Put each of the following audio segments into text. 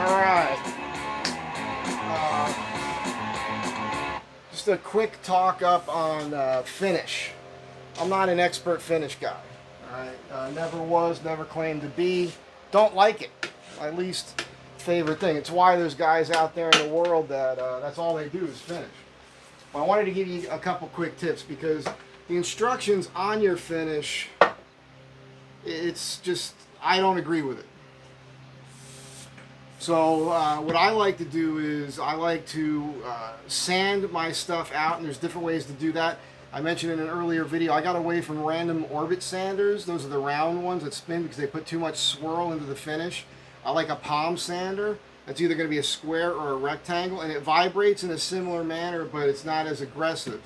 Alright. Just a quick talk up on finish. I'm not an expert finish guy. Alright. Never was, never claimed to be. Don't like it. My least favorite thing. It's why there's guys out there in the world that that's all they do is finish. But I wanted to give you a couple quick tips because the instructions on your finish, it's just, I don't agree with it. So what I like to do is I like to sand my stuff out, and there's different ways to do that. I mentioned in an earlier video, I got away from random orbit sanders. Those are the round ones that spin because they put too much swirl into the finish. I like a palm sander. That's either going to be a square or a rectangle, and it vibrates in a similar manner, but it's not as aggressive.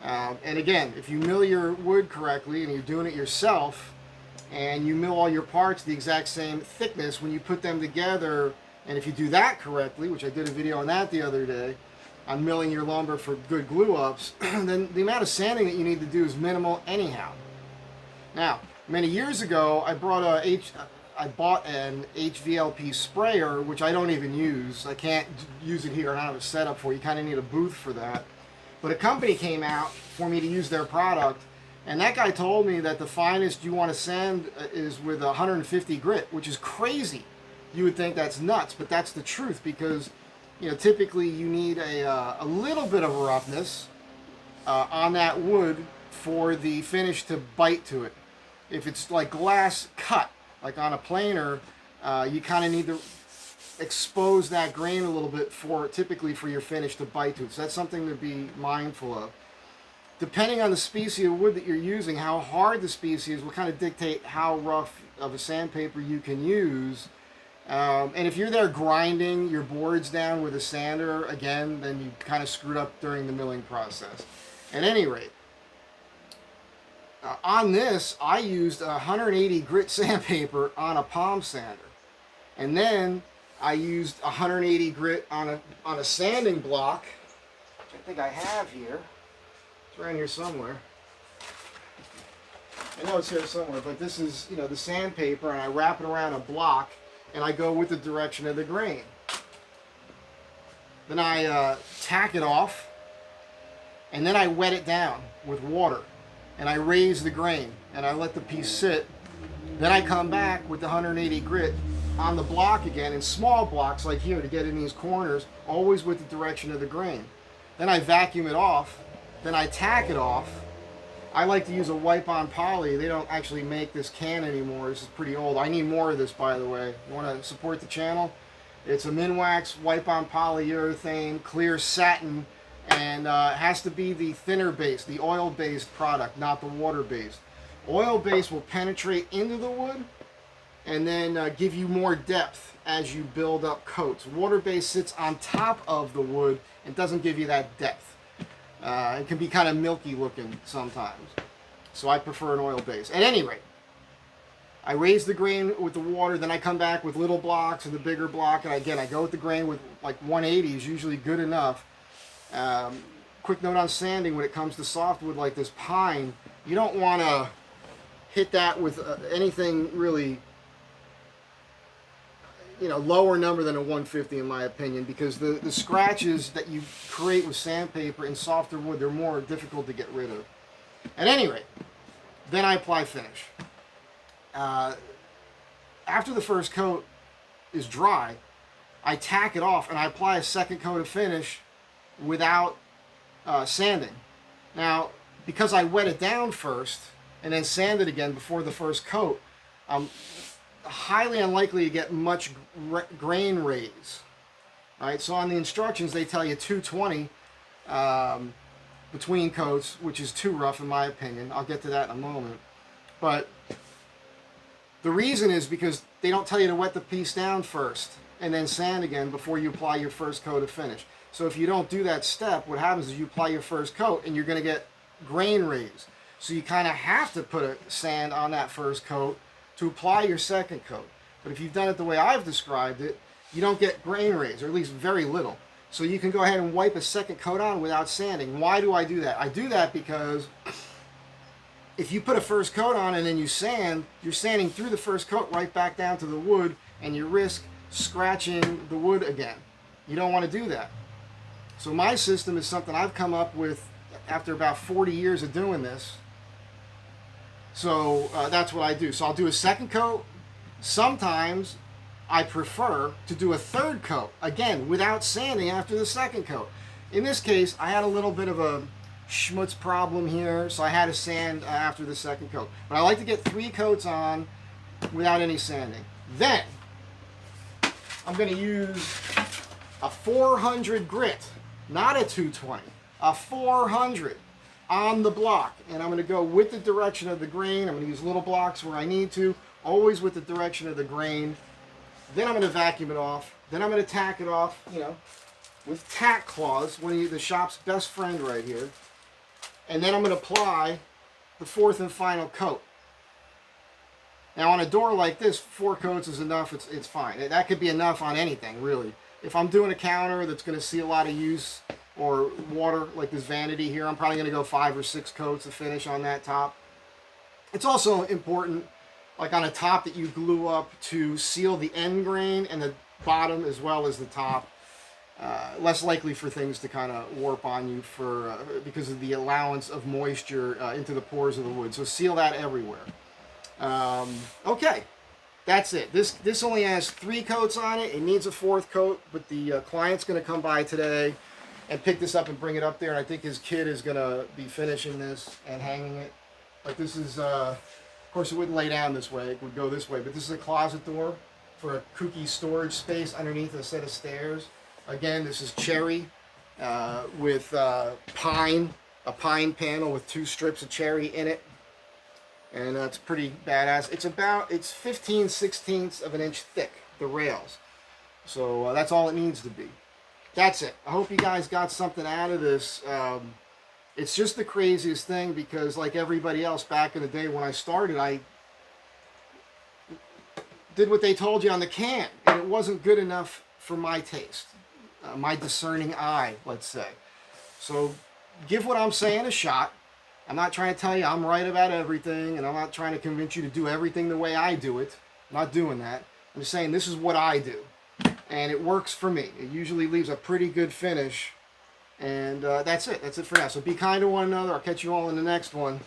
And again, if you mill your wood correctly and you're doing it yourself, and you mill all your parts the exact same thickness, when you put them together, and if you do that correctly, which I did a video on that the other day, on milling your lumber for good glue ups, then the amount of sanding that you need to do is minimal anyhow. Now, many years ago, I bought an HVLP sprayer, which I don't even use. I can't use it here. I don't have a setup for it. You kind of need a booth for that. But a company came out for me to use their product, and that guy told me that the finest you want to sand is with 150 grit, which is crazy. You would think that's nuts, but that's the truth because, you know, typically you need a little bit of roughness on that wood for the finish to bite to it. If it's like glass cut, like on a planer, you kind of need to expose that grain a little bit typically for your finish to bite to it. So that's something to be mindful of. Depending on the species of wood that you're using, how hard the species will kind of dictate how rough of a sandpaper you can use. And if you're there grinding your boards down with a sander, again, then you kind of screwed up during the milling process. At any rate, on this, I used 180 grit sandpaper on a palm sander. And then I used 180 grit on a sanding block, which I think I have here. It's around here somewhere. I know it's here somewhere, but this is, you know, the sandpaper, and I wrap it around a block, and I go with the direction of the grain. Then I tack it off, and then I wet it down with water, and I raise the grain, and I let the piece sit. Then I come back with the 180 grit on the block again, in small blocks like here to get in these corners, always with the direction of the grain. Then I vacuum it off. Then I tack it off. I like to use a wipe-on poly. They don't actually make this can anymore. This is pretty old. I need more of this, by the way. You want to support the channel? It's a Minwax wipe-on polyurethane, clear satin, and it has to be the thinner base, the oil-based product, not the water-based. Oil-based will penetrate into the wood and then give you more depth as you build up coats. Water-based sits on top of the wood and doesn't give you that depth. It can be kind of milky looking sometimes. So I prefer an oil base. At any rate, I raise the grain with the water, then I come back with little blocks and the bigger block, and again, I go with the grain with like 180 is usually good enough. Quick note on sanding, when it comes to softwood like this pine, you don't want to hit that with anything really, you know, lower number than a 150 in my opinion, because the scratches that you create with sandpaper in softer wood, they're more difficult to get rid of. At any rate, then I apply finish. After the first coat is dry, I tack it off and I apply a second coat of finish without sanding. Now, because I wet it down first and then sand it again before the first coat, highly unlikely to get much grain raise. All right, so on the instructions they tell you 220 between coats, which is too rough in my opinion. I'll get to that in a moment. But the reason is because they don't tell you to wet the piece down first and then sand again before you apply your first coat of finish. So if you don't do that step, what happens is you apply your first coat and you're going to get grain raise. So you kind of have to put a sand on that first coat to apply your second coat. But if you've done it the way I've described it, you don't get grain raise, or at least very little. So you can go ahead and wipe a second coat on without sanding. Why do I do that? I do that because if you put a first coat on and then you sand, you're sanding through the first coat right back down to the wood, and you risk scratching the wood again. You don't want to do that. So my system is something I've come up with after about 40 years of doing this. So that's what I do. So I'll do a second coat. Sometimes I prefer to do a third coat, again, without sanding after the second coat. In this case, I had a little bit of a schmutz problem here, so I had to sand after the second coat. But I like to get 3 coats on without any sanding. Then, I'm going to use a 400 grit, not a 220, a 400 on the block. And I'm going to go with the direction of the grain. I'm going to use little blocks where I need to, always with the direction of the grain. Then I'm going to vacuum it off. Then I'm going to tack it off, you know, with tack claws, one of the shop's best friend right here. And then I'm going to apply the 4th and final coat. Now on a door like this, 4 coats is enough. It's fine. That could be enough on anything, really. If I'm doing a counter that's going to see a lot of use or water, like this vanity here, I'm probably going to go 5 or 6 coats of finish on that top. It's also important, like on a top, that you glue up to seal the end grain and the bottom as well as the top. Less likely for things to kind of warp on you because of the allowance of moisture into the pores of the wood. So seal that everywhere. Okay, that's it. This only has 3 coats on it. It needs a 4th coat, but the client's going to come by today and pick this up and bring it up there. And I think his kid is going to be finishing this and hanging it. Like this is, of course, it wouldn't lay down this way. It would go this way. But this is a closet door for a cookie storage space underneath a set of stairs. Again, this is cherry with a pine panel with 2 strips of cherry in it. And that's pretty badass. It's 15/16 of an inch thick, the rails. So that's all it needs to be. That's it. I hope you guys got something out of this. It's just the craziest thing because like everybody else back in the day when I started, I did what they told you on the can. And it wasn't good enough for my taste. My discerning eye, let's say. So give what I'm saying a shot. I'm not trying to tell you I'm right about everything, and I'm not trying to convince you to do everything the way I do it. I'm not doing that. I'm just saying this is what I do, and it works for me. It usually leaves a pretty good finish, and that's it. That's it for now. So be kind to one another. I'll catch you all in the next one.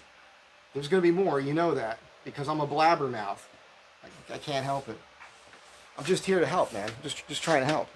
There's going to be more, you know that, because I'm a blabbermouth. I can't help it. I'm just here to help, man. Just trying to help.